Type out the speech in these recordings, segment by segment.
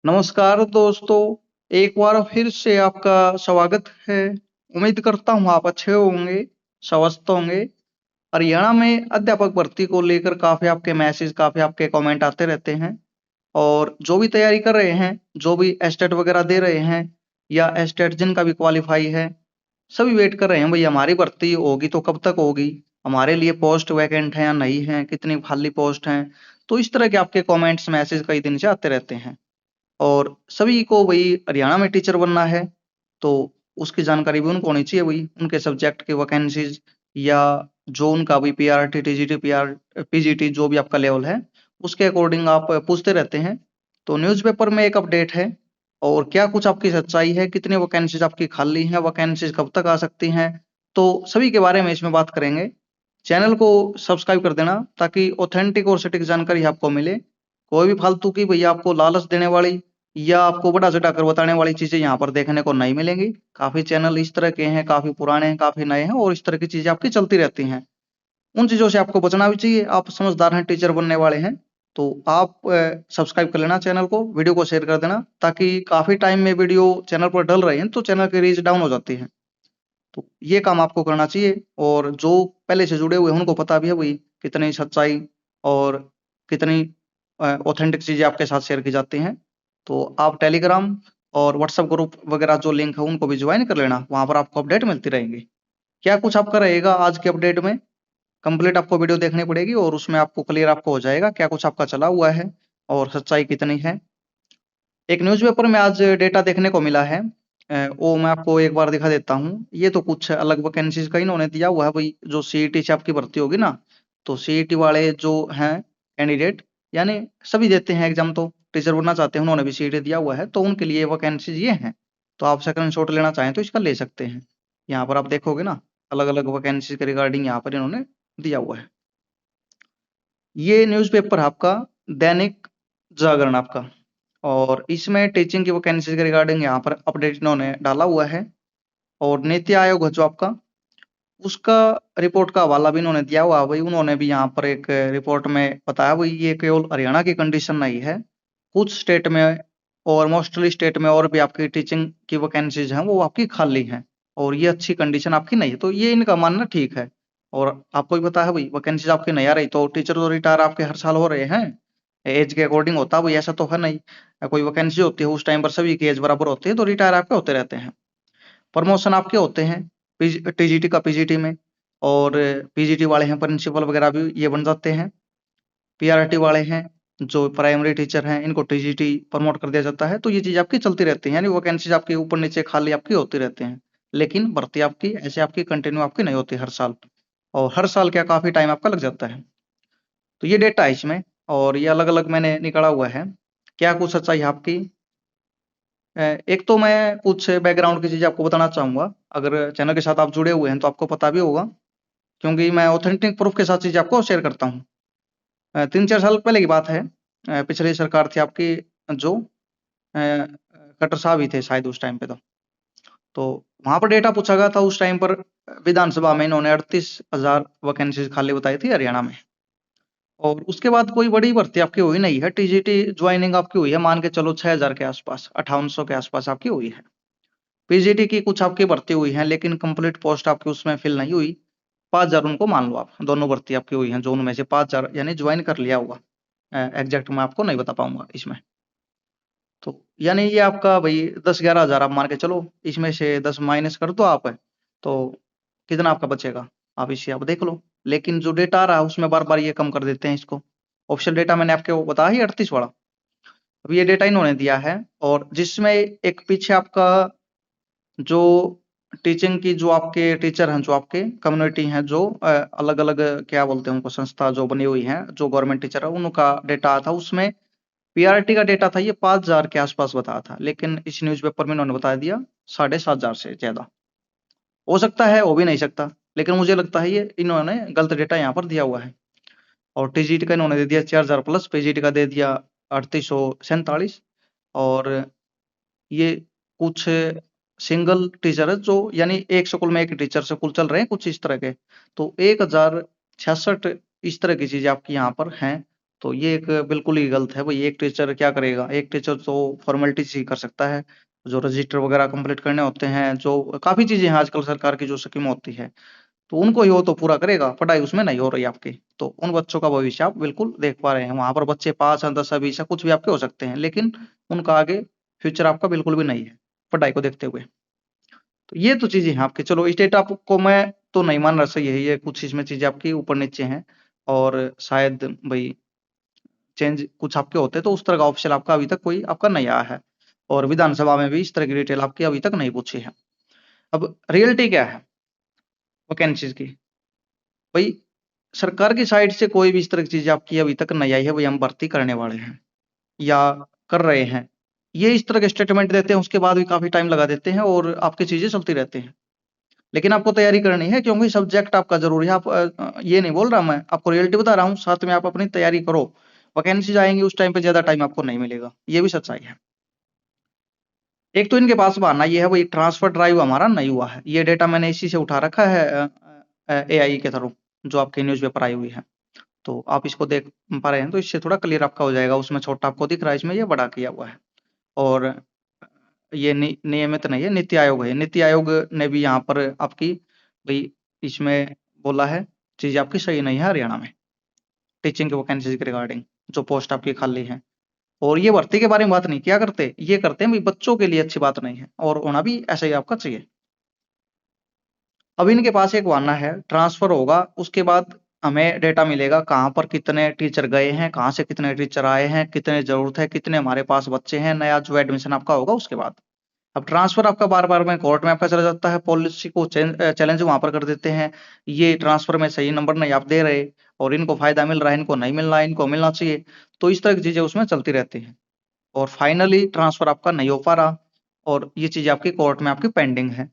नमस्कार दोस्तों, एक बार फिर से आपका स्वागत है। उम्मीद करता हूँ आप अच्छे होंगे, स्वस्थ होंगे। हरियाणा में अध्यापक भर्ती को लेकर काफ़ी आपके मैसेज, काफ़ी आपके कमेंट आते रहते हैं और जो भी तैयारी कर रहे हैं, जो भी एस्टेट वगैरह दे रहे हैं या एस्टेट जिनका भी क्वालिफाई है, सभी वेट कर रहे हैं भई हमारी भर्ती होगी तो कब तक होगी? हमारे लिए पोस्ट वैकेंट है या नहीं है? कितनी खाली पोस्ट हैं? तो इस तरह के आपके कमेंट्स, मैसेज कई दिन से आते रहते हैं। और सभी को वही हरियाणा में टीचर बनना है, तो उसकी जानकारी भी उनको होनी चाहिए वही, उनके सब्जेक्ट की वैकेंसीज़ या जो उनका भी पीआरटी, टीजीटी, पीजीटी जो भी आपका लेवल है, उसके अकॉर्डिंग आप पूछते रहते हैं। तो न्यूज़पेपर में एक अपडेट है और क्या कुछ आपकी सच्चाई है, कितनी वैकेंसीज़ आपकी खाली हैं, वैकेंसीज़ कब तक आ सकती हैं, तो सभी के बारे में इसमें बात करेंगे। चैनल को सब्सक्राइब कर देना ताकि ऑथेंटिक और सटीक जानकारी आपको मिले। कोई भी फालतू की भैया आपको लालच देने वाली या आपको बढ़ा-चढ़ा कर बताने वाली चीज़ें यहाँ पर देखने को नहीं मिलेंगी। काफ़ी चैनल इस तरह के हैं, काफ़ी पुराने हैं, काफ़ी नए हैं और इस तरह की चीज़ें आपकी चलती रहती हैं। उन चीज़ों से आपको बचना भी चाहिए, आप समझदार हैं, टीचर बनने वाले हैं, तो आप सब्सक्राइब कर लेना चैनल को, वीडियो को शेयर कर देना ताकि काफ़ी टाइम में वीडियो चैनल पर डल रही है, तो चैनल की रीच डाउन हो जाती है। तो ये काम आपको करना चाहिए और जो पहले से जुड़े हुए हैं, उनको पता भी है भई कितनी सच्चाई और कितनी ऑथेंटिक चीज़ें आपके साथ शेयर की जाती हैं। तो आप टेलीग्राम और व्हाट्सएप ग्रुप वगैरह जो लिंक है उनको भी जॉइन कर लेना, वहाँ पर आपको अपडेट मिलती रहेंगी। क्या कुछ आपका रहेगा आज के अपडेट में, कंप्लीट आपको वीडियो देखनी पड़ेगी और उसमें आपको क्लियर आपको हो जाएगा क्या कुछ आपका चला हुआ है और सच्चाई कितनी है। एक न्यूज़पेपर में आज डेटा देखने को मिला है, वो मैं आपको एक बार दिखा देता हूँ। ये तो कुछ अलग वैकेंसीज़ का इन्होंने दिया हुआ है भई, जो सीईटी से आपकी भर्ती होगी ना, तो सीईटी वाले जो हैं कैंडिडेट, यानी सभी देते हैं एग्ज़ाम, तो टीचर बनना चाहते हैं, उन्होंने भी सीईटी दिया हुआ है, तो उनके लिए वैकेंसीज़ ये हैं। तो आप स्क्रीनशॉट लेना चाहें तो इसका ले सकते हैं। यहाँ पर आप देखोगे ना, अलग-अलग वैकेंसीज़ के रिगार्डिंग यहाँ पर इन्होंने दिया हुआ है। ये न्यूज़पेपर आपका दैनिक जागरण आपका, और इसमें टीचिंग की वैकेंसीज़ के रिगार्डिंग यहाँ पर अपडेट इन्होंने डाला हुआ है और नीति आयोग है जो आपका, उसका रिपोर्ट का हवाला भी इन्होंने दिया हुआ है भई, उन्होंने भी यहाँ पर एक रिपोर्ट में बताया भई ये केवल हरियाणा की कंडीशन नहीं है, कुछ स्टेट में और मोस्टली स्टेट में और भी आपकी टीचिंग की वैकेंसीज़ हैं, वो आपकी खाली हैं और ये अच्छी कंडीशन आपकी नहीं है। तो ये इनका मानना ठीक है और आपको भी पता है भई वैकेंसीज़ आपकी नहीं आ रही तो टीचर तो रिटायर आपके हर साल हो रहे हैं। ऐज के अकॉर्डिंग होता है भई, ऐसा तो है नहीं। कोई वैकेंसी होती है उस टाइम पर सभी की ऐज बराबर होती है तो रिटायर आपके होते रहते हैं। प्रमोशन आपके होते हैं टीजीटी का पीजीटी में, और पीजीटी वाले हैं प्रिंसिपल वगैरह भी ये बन जाते हैं। पीआरटी वाले हैं जो प्राइमरी टीचर हैं, इनको टीजीटी प्रमोट कर दिया जाता है। तो ये चीज़ आपकी चलती रहती है, यानी वैकेंसीज आपकी ऊपर नीचे खाली आपकी होती रहती हैं। लेकिन भर्ती आपकी ऐसे आपकी कंटिन्यू आपकी नहीं होती हर साल, और हर साल क्या काफ़ी टाइम आपका लग जाता है। तो ये डेटा है इसमें और ये अलग-अलग मैंने निकाला हुआ है। क्या कुछ सच्चाई है आपकी? एक तो मैं कुछ बैकग्राउंड की चीज़ें आपको बताना चाहूँगा। अगर चैनल के साथ आप जुड़े हुए हैं तो आपको पता भी होगा, क्योंकि मैं ऑथेंटिक प्रूफ़ के साथ चीज़ें आपको शेयर करता हूँ। 3-4 साल पहले की बात है। पिछली सरकार थी आपकी जो, खट्टर साहब ही थे शायद उस टाइम पे तो। तो वहाँ पर डेटा पूछा गया था उस टाइम पर, विधानसभा में इन्होंने 38,000 वैकेंसीज़ खाली बताई थी हरियाणा में। और उसके बाद कोई बड़ी भर्ती आपकी हुई नहीं है। टीजीटी जॉइनिंग आपकी हुई है, मान के चलो 6,000 के आस-पास, 5800 के आस-पास आपकी हुई है। पीजीटी की कुछ आपकी भर्ती हुई है, लेकिन कंप्लीट पोस्ट आपकी उसमें फिल नहीं हुई। 5,000 उनको मान लो आप, दोनों भर्ती आपकी हुई हैं, जो उनमें से 5,000 यानी जॉइन कर लिया होगा। एग्ज़ैक्ट मैं आपको नहीं बता पाऊँगा इसमें। तो यानी ये आपका भई 10-11,000 आप मान के चलो, इसमें से 10 माइनस कर दो आप, तो कितना आपका बचेगा? आप इसे आप देख लो। लेकिन जो डेटा आ रहा है उसमें बार-बार ये कम कर देते हैं इसको। ऑफिशियल डेटा मैंने आपको बताया ही 38 वाला। अब ये डेटा इन्होंने दिया है और जिसमें एक पीछे आपका जो टीचिंग की जो आपके टीचर हैं, जो आपके कम्युनिटी हैं, जो अलग-अलग क्या बोलते हैं उनको, संस्था जो बनी हुई हैं, जो गवर्नमेंट टीचर है, उनका डेटा आया था। उसमें पीआरटी का डेटा था, ये 5,000 के आस-पास बताया था, लेकिन इस न्यूज़पेपर में इन्होंने बता दिया 7,500 से ज़्यादा। हो सकता है, हो भी नहीं सकता, लेकिन मुझे लगता है ये इन्होंने गलत डेटा यहाँ पर दिया हुआ है। और टीजीटी का इन्होंने दे दिया 4,000 प्लस, पीजीटी का दे दिया 3,847, और ये कुछ सिंगल टीचर है जो, यानी एक स्कूल में एक टीचर से कुल चल रहे हैं कुछ इस तरह के। तो 1,066 इस तरह की चीज़ें आपकी यहाँ पर हैं तो ये एक बिल्कुल ही गलत है भाई। एक टीचर क्या करेगा? एक टीचर तो फॉर्मेलिटीज ही कर सकता है, जो रजिस्टर वगैरह कंप्लीट करने होते हैं, जो काफी चीजें हैं आजकल सरकार की जो स्कीम होती है, तो उनको ही वो तो पूरा करेगा। पढ़ाई उसमें नहीं हो रही आपकी, तो उन बच्चों का भविष्य आप बिल्कुल देख पा रहे हैं। वहां पर बच्चे पास हैं, 10 20 कुछ भी आपके हो सकते हैं, लेकिन उनका आगे फ्यूचर आपका बिल्कुल भी नहीं है पढ़ाई को देखते हुए। तो ये तो चीजें हैं आपकी। चलो स्टेट आपको मैं तो नहीं मान रहा सही है, ये कुछ इसमें चीजें आपकी ऊपर नीचे हैं, और शायद भाई चेंज कुछ आपके होते तो उस तरह का ऑप्शन आपका अभी तक कोई आपका नहीं आया है, और विधानसभा में भी इस तरह की डिटेल आपकी अभी तक नहीं पूछी है। अब रियलिटी क्या है वैकेंसीज की? भाई सरकार की साइड से कोई भी इस तरह की चीज आपकी अभी तक नहीं आई है, भाई हम भर्ती करने वाले हैं या कर रहे हैं। ये इस तरह के स्टेटमेंट देते हैं, उसके बाद भी काफी टाइम लगा देते हैं और आपकी चीजें चलती रहती हैं। लेकिन आपको तैयारी करनी है, क्योंकि सब्जेक्ट आपका जरूरी है। आप ये नहीं बोल रहा, मैं आपको रियलिटी बता रहा हूँ, साथ में आप अपनी तैयारी करो। वैकेंसीज आएंगी उस टाइम पे ज्यादा टाइम आपको नहीं मिलेगा, ये भी सच्चाई है। एक तो इनके पास बहाना ये है, भाई ट्रांसफर ड्राइव हमारा नहीं हुआ है। ये डेटा मैंने इसी से उठा रखा है, एआई के थ्रू, जो आपके न्यूज़पेपर आई हुई है। तो आप इसको देख पा रहे हैं, तो इससे थोड़ा क्लियर आपका हो जाएगा। उसमें छोटा आपको दिख रहा है, इसमें ये बड़ा किया हुआ है। और ये नियमित नहीं है, नीति आयोग है। नीति आयोग ने भी यहाँ पर आपकी भाई इसमें बोला है चीज आपकी सही नहीं है हरियाणा में, टीचिंग की वैकेंसीज के रिगार्डिंग, जो पोस्ट आपकी खाली है। और ये भर्ती के बारे में बात नहीं किया करते, ये करते हैं भाई बच्चों के लिए अच्छी बात नहीं है, और होना भी ऐसा ही आपका चाहिए। अब इनके पास एक बहाना है, ट्रांसफर होगा उसके बाद हमें डेटा मिलेगा कहाँ पर कितने टीचर गए हैं, कहाँ से कितने टीचर आए हैं, कितने जरूरत है, कितने हमारे पास बच्चे हैं, नया जो एडमिशन आपका होगा उसके बाद। अब ट्रांसफर आपका बार बार में कोर्ट में आपका चला जाता है, पॉलिसी को चैलेंज वहां पर कर देते हैं। ये ट्रांसफर में सही नंबर नहीं आप दे रहे, और इनको फायदा मिल रहा है, इनको नहीं मिल रहा है, इनको मिलना चाहिए। तो इस तरह की चीजें उसमें चलती रहती हैं, और फाइनली ट्रांसफर आपका नहीं हो पा रहा, और ये चीजें आपकी कोर्ट में आपकी पेंडिंग है।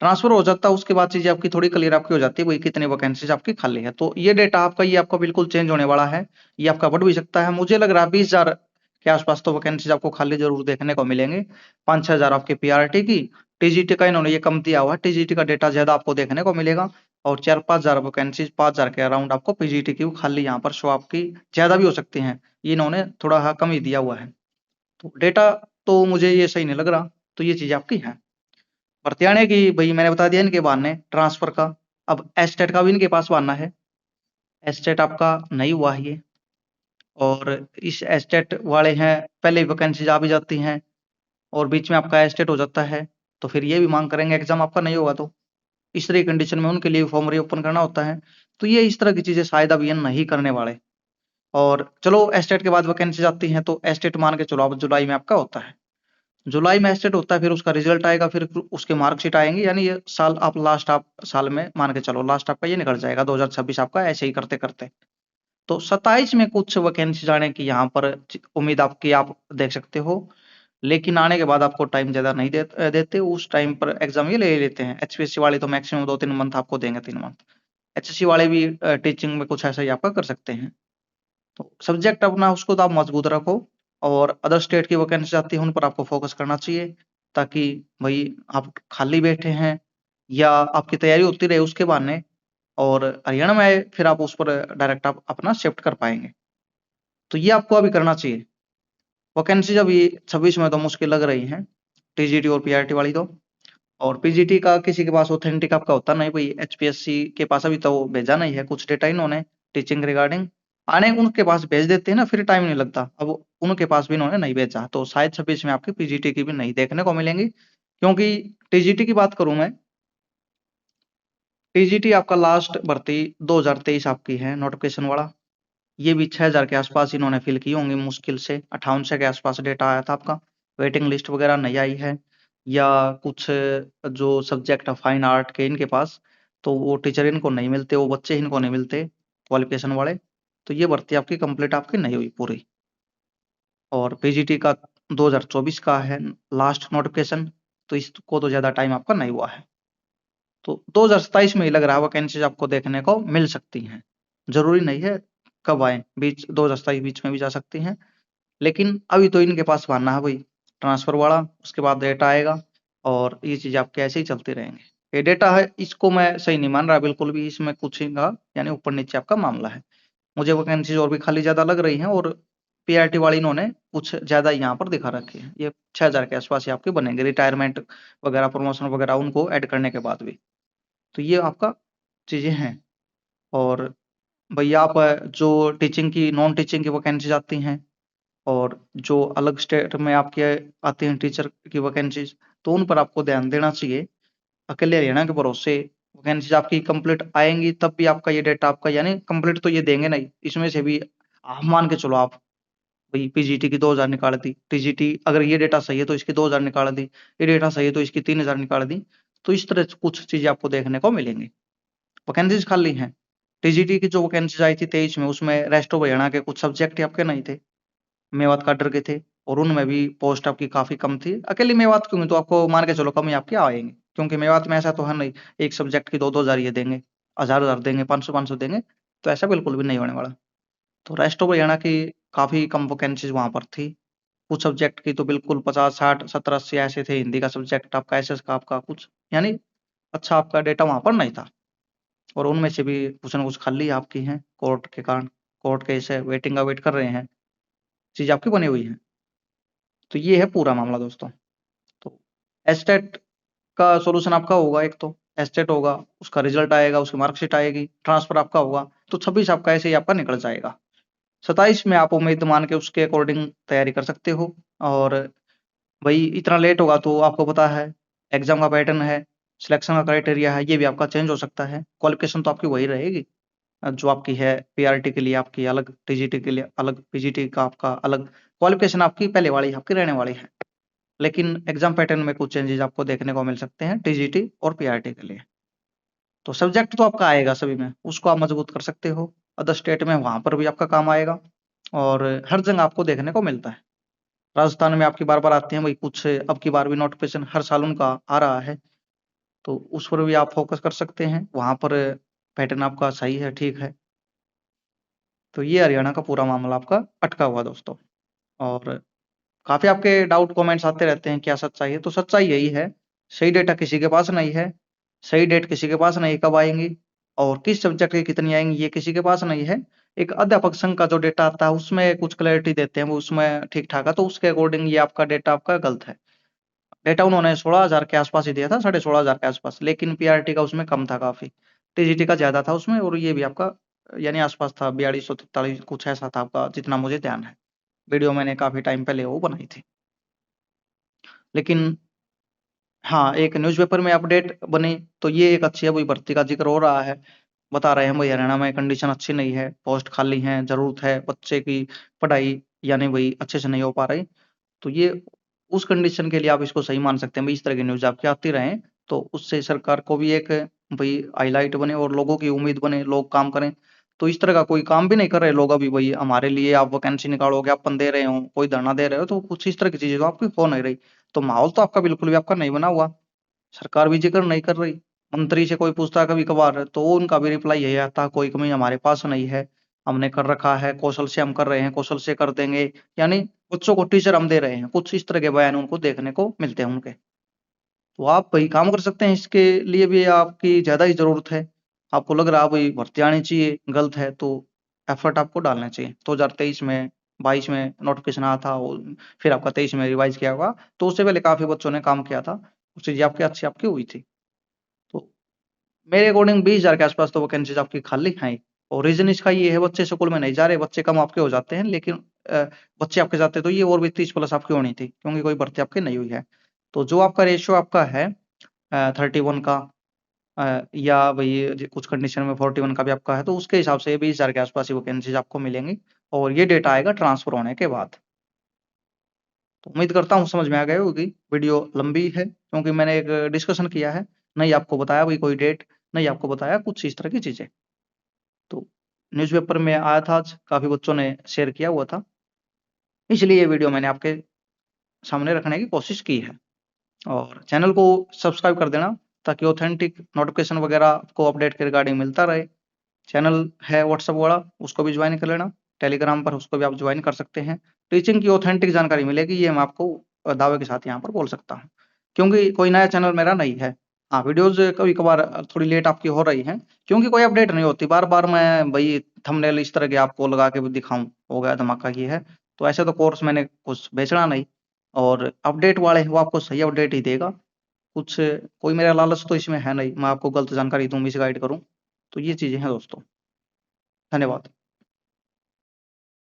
ट्रांसफर हो जाता है उसके बाद चीजें आपकी थोड़ी क्लियर आपकी हो जाती है, वही कितनी वैकेंसीज आपकी खाली है। तो ये डेटा आपका, ये आपका बिल्कुल चेंज होने वाला है। ये आपका बढ़ भी सकता है, मुझे लग रहा है 20,000 के आसपास तो वैकेंसीज आपको खाली जरूर देखने को मिलेंगे। 5-6 हजार आपके पीआरटी की। टीजीटी का इन्होंने ये कम दिया हुआ है, टीजीटी का डेटा ज्यादा आपको देखने को मिलेगा। और 4-5 हजार वैकेंसीज, 5,000 के अराउंड आपको पीजीटी की खाली यहाँ पर शो आपकी ज्यादा भी हो सकती हैं। ये इन्होंने थोड़ा कम ही दिया हुआ है, तो डेटा तो मुझे ये सही नहीं लग रहा। तो ये चीज आपकी है। भरतियाने की भाई मैंने बता दिया इनके बहाने ट्रांसफर का। अब एस्टेट का भी इनके पास बहाना है, एस्टेट आपका नहीं हुआ है ये। और इस एस्टेट वाले हैं, पहले वैकेंसीज आ भी जाती हैं, और बीच में आपका एस्टेट हो जाता है, तो फिर ये भी मांग करेंगे एग्जाम आपका नहीं होगा तो। इस तरह की कंडीशन में उनके लिए फॉर्म रीओपन करना होता है। तो ये इस तरह की चीजें शायद अब ये नहीं करने वाले। और चलो एस्टेट के बाद वैकेंसीज आती हैं, तो एस्टेट मान के चलो अब जुलाई में आपका होता है। जुलाई में एस्टेट होता है, फिर उसका रिजल्ट आएगा, फिर उसके मार्कशीट आएंगे, यानी ये साल आप लास्ट आप साल में मान के चलो, लास्ट आपका ये निकल जाएगा 2026 आपका, ऐसे ही करते करते। तो 27 में कुछ वैकेंसी आने की यहाँ पर उम्मीद आपकी आप देख सकते हो। लेकिन आने के बाद आपको टाइम ज्यादा नहीं देते, उस टाइम पर एग्जाम ये ले लेते हैं। एचपीएससी वाले तो मैक्सिमम 2-3 मंथ आपको देंगे, 3 मंथ। एचएससी वाले भी टीचिंग में कुछ ऐसा ही आपका कर सकते हैं। तो सब्जेक्ट अपना उसको तो आप मजबूत रखो, और अदर स्टेट की वैकेंसी आती है उन पर आपको फोकस करना चाहिए, ताकि भाई आप खाली बैठे हैं या आपकी तैयारी होती रहे उसके बहाने, और हरियाणा में आए फिर आप उस पर डायरेक्ट आप अपना शिफ्ट कर पाएंगे। तो ये आपको अभी करना चाहिए। वैकेंसी अभी 26 में तो मुश्किल लग रही है, टीजीटी और पीआरटी वाली तो। और पीजीटी का किसी के पास ऑथेंटिक आपका होता नहीं भाई, एचपीएससी के पास अभी तो भेजा नहीं है कुछ डेटा इन्होंने टीचिंग रिगार्डिंग। आने उनके पास भेज देते हैं ना, फिर टाइम नहीं लगता। अब उनके पास भी इन्होंने नहीं भेजा, तो शायद 26 में आपकी पीजीटी की भी नहीं देखने को मिलेंगी। क्योंकि टीजीटी की बात करूं मैं, टीजीटी आपका लास्ट भर्ती 2023 आपकी है नोटिफिकेशन वाला। ये भी 6,000 के आसपास इन्होंने फिल की होंगी मुश्किल से, 5800 के आसपास डेटा आया था आपका। वेटिंग लिस्ट वगैरह नहीं आई है, या कुछ जो सब्जेक्ट है फाइन आर्ट के इनके पास, तो वो टीचर इनको नहीं मिलते, वो बच्चे इनको नहीं मिलते क्वालिफिकेशन वाले। तो ये भर्ती आपकी कंप्लीट आपकी नहीं हुई पूरी। और पीजीटी का 2024 का है लास्ट नोटिफिकेशन, तो इसको तो ज्यादा टाइम आपका नहीं हुआ है। तो 2027 में ही लग रहा है वैकेंसीज आपको देखने को मिल सकती हैं। जरूरी नहीं है कब आए, बीच 2027 बीच में भी जा सकती हैं। लेकिन अभी तो इनके पास बहाना है भाई ट्रांसफर वाला, उसके बाद डेटा आएगा, और ये चीज आपके ऐसे ही चलते रहेंगे। ये डेटा है, इसको मैं सही नहीं मान रहा बिल्कुल भी, इसमें कुछ का यानी ऊपर नीचे आपका मामला है। मुझे वैकेंसीज और भी खाली ज़्यादा लग रही हैं, और पीआरटी वाली इन्होंने कुछ ज़्यादा यहाँ पर दिखा रखी है। ये 6000 के आसपास ही आपके बनेंगे, रिटायरमेंट वगैरह, प्रमोशन वगैरह उनको ऐड करने के बाद भी। तो ये आपका चीज़ें हैं। और भैया आप जो टीचिंग की, नॉन टीचिंग की वैकेंसीज आती हैं, और जो अलग स्टेट में आपके आती हैं टीचर की वैकेंसीज, तो उन पर आपको ध्यान देना चाहिए। अकेले हरियाणा के भरोसे वैकेंसीज आपकी कंप्लीट आएंगी तब भी आपका ये डेटा आपका, यानी कंप्लीट तो ये देंगे नहीं, इसमें से भी आप मान के चलो, आप भाई पीजीटी की 2000 निकाल दी, टीजीटी अगर ये डेटा सही है तो इसकी 2000 निकाल दी, ये डेटा सही है तो इसकी 3000 निकाल दी। तो इस तरह से कुछ चीजें आपको देखने को मिलेंगी। वैकेंसीज खाली हैं। टीजीटी की जो वैकेंसीज आई थी 23 में, उसमें रेस्ट ऑफ हरियाणा के कुछ सब्जेक्ट ही आपके नहीं थे, मेवात काडर के थे, और उनमें भी पोस्ट आपकी काफी कम थी। अकेली मेवात क्यों, तो आपको मान के चलो कम ही आपके आएंगे, क्योंकि मेवात में ऐसा तो है नहीं एक सब्जेक्ट की 2-2 हजार ये देंगे, 1000-1000 देंगे, 500-500 देंगे, तो ऐसा बिल्कुल भी नहीं होने वाला। तो रेस्ट ऑफ हरियाणा की काफी कम वैकेंसीज वहां पर थी। कुछ सब्जेक्ट की तो बिल्कुल 50-60-70-80 ऐसे थे, हिंदी का सब्जेक्ट आपका, एसएस का आपका कुछ, यानी अच्छा आपका डेटा वहां पर नहीं था। और उनमें से भी कुछ ना कुछ खाली आपकी हैं कोर्ट के कारण, कोर्ट केस है, वेटिंग का वेट कर रहे हैं, चीज आपकी बनी हुई है। तो ये है पूरा मामला दोस्तों। तो एस्टेट का सॉल्यूशन आपका होगा, एक तो एस्टेट होगा, उसका रिजल्ट आएगा, उसकी मार्कशीट आएगी, ट्रांसफर आपका होगा, तो 26 आपका ऐसे ही आपका निकल जाएगा। 27 में आप उम्मीद मान के उसके अकॉर्डिंग तैयारी कर सकते हो। और भाई इतना लेट होगा तो आपको पता है एग्जाम का पैटर्न है, सिलेक्शन का क्राइटेरिया है, ये भी आपका चेंज हो सकता है। क्वालिफिकेशन तो आपकी वही रहेगी जो आपकी है, पीआरटी के लिए आपकी अलग, टीजीटी के लिए अलग, पीजीटी का आपका अलग, क्वालिफिकेशन आपकी पहले वाली आपकी रहने वाली है। लेकिन एग्जाम पैटर्न में कुछ चेंजेस आपको देखने को मिल सकते हैं टीजीटी और पीआरटी के लिए। तो सब्जेक्ट तो आपका आएगा सभी में, उसको आप मजबूत कर सकते हो। अदर स्टेट में वहां पर भी आपका काम आएगा, और हर जगह आपको देखने को मिलता है। राजस्थान में आपकी बार बार आते हैं भाई कुछ, अब की बार भी नोटिफिकेशन हर साल उनका आ रहा है, तो उस पर भी आप फोकस कर सकते हैं, वहां पर पैटर्न आपका सही है, ठीक है। तो ये हरियाणा का पूरा मामला आपका अटका हुआ दोस्तों। और काफी आपके डाउट कमेंट्स आते रहते हैं क्या सच्चाई है, तो सच्चाई यही है, सही डेटा किसी के पास नहीं है, सही डेट किसी के पास नहीं, कब आएंगी और किस सब्जेक्ट की कितनी आएंगी ये किसी के पास नहीं है। एक अध्यापक संघ का जो डेटा आता है उसमें कुछ क्लैरिटी देते हैं, वो उसमें ठीक ठाक है, तो उसके अकॉर्डिंग ये आपका डेटा आपका गलत है। डेटा उन्होंने 16,000 के आसपास ही दिया था, 16,500 के आसपास, लेकिन पीआरटी का उसमें कम था काफी, टीजीटी का ज्यादा था उसमें, और ये भी आपका यानी आसपास था, 4243 कुछ ऐसा था आपका, जितना मुझे ध्यान है। वीडियो मैंने काफी टाइम पहले वो बनाई थी। लेकिन हाँ, एक न्यूज़पेपर में अपडेट बनी, तो ये एक अच्छी है, वही भर्ती का जिक्र हो रहा है, बता रहे हैं भाई हरियाणा में कंडीशन अच्छी नहीं है, पोस्ट खाली हैं, जरूरत है, बच्चे की पढ़ाई यानी वही अच्छे से नहीं हो पा रही। तो ये उस कंडीशन के लिए आप इसको सही मान सकते हैं भाई, इस तरह की न्यूज़ आपकी आती रहे, तो उससे सरकार को भी एक भाई हाईलाइट बने, और लोगों की उम्मीद बने, लोग काम करें। तो इस तरह का कोई काम भी नहीं कर रहे लोग अभी, भाई हमारे लिए आप वैकेंसी निकालोगे, अपन दे रहे हो, कोई धरना दे रहे हो, तो कुछ इस तरह की चीजें तो आपकी हो नहीं रही। तो माहौल तो आपका बिल्कुल भी आपका नहीं बना हुआ, सरकार भी जिक्र नहीं कर रही। मंत्री से कोई पूछता है कभी कभार, तो उनका भी रिप्लाई यही आता है, कोई कमी हमारे पास नहीं है, हमने कर रखा है, कौशल से हम कर रहे हैं, कौशल से कर देंगे, यानी बच्चों को टीचर हम दे रहे हैं, कुछ इस तरह के बयान उनको देखने को मिलते हैं उनके। तो आप वही काम कर सकते हैं, इसके लिए भी आपकी ज्यादा ही जरूरत है। आपको लग रहा है भाई भर्ती आनी चाहिए, गलत है, तो एफर्ट आपको डालना चाहिए। 2023 में, 22 में नोटिफिकेशन आया था, फिर आपका 23 में रिवाइज किया हुआ, तो उससे पहले काफी बच्चों ने काम किया था, उस चीज आपकी अच्छी आपकी हुई थी। तो मेरे अकॉर्डिंग 20,000 के आसपास तो वैकेंसीज आपकी खाली हैं। और रीजन इसका ये है, बच्चे स्कूल में नहीं जा रहे, बच्चे कम आपके हो जाते हैं, लेकिन बच्चे आपके जाते तो ये और भी 30+ आपकी होनी थी, क्योंकि कोई भर्ती आपकी नहीं हुई है। तो जो आपका रेशियो आपका है 31 का, या वही कुछ कंडीशन में 41 का भी आपका है, तो उसके हिसाब से 20,000 के आसपास ही वैकेंसीज आपको मिलेंगी, और ये डेटा आएगा ट्रांसफर होने के बाद। तो उम्मीद करता हूँ समझ में आ गई होगी। वीडियो लंबी है क्योंकि मैंने एक डिस्कशन किया है, नहीं आपको बताया भाई कोई डेट, नहीं आपको बताया कुछ इस तरह की चीजें। तो न्यूज़पेपर में आया था आज, काफी बच्चों ने शेयर किया हुआ था, इसलिए ये वीडियो मैंने आपके सामने रखने की कोशिश की है। और चैनल को सब्सक्राइब कर देना, ताकि ऑथेंटिक नोटिफिकेशन वगैरह आपको अपडेट के रिगार्डिंग मिलता रहे। चैनल है व्हाट्सएप वाला, उसको भी ज्वाइन कर लेना, टेलीग्राम पर उसको भी आप ज्वाइन कर सकते हैं। टीचिंग की ऑथेंटिक जानकारी मिलेगी, ये मैं आपको दावे के साथ यहाँ पर बोल सकता हूँ, क्योंकि कोई नया चैनल मेरा नहीं है। हाँ, वीडियोज़ कभी-कभार थोड़ी लेट आपकी हो रही हैं, क्योंकि कोई अपडेट नहीं होती। बार-बार मैं वही थंबनेल इस तरह के आपको लगा के भी दिखाऊँ, हो गया धमाका ये है। तो ऐसे तो कोर्स मैंने कुछ बेचना नहीं, और अपडेट वाले हैं, वो आपको सही अपडेट ही देगा। कुछ कोई मेरा लालच तो इसमें है नहीं, मैं आपको गलत जानकारी दूँ, मिसगाइड करूँ। तो ये चीज़ें हैं दोस्तों। धन्यवाद।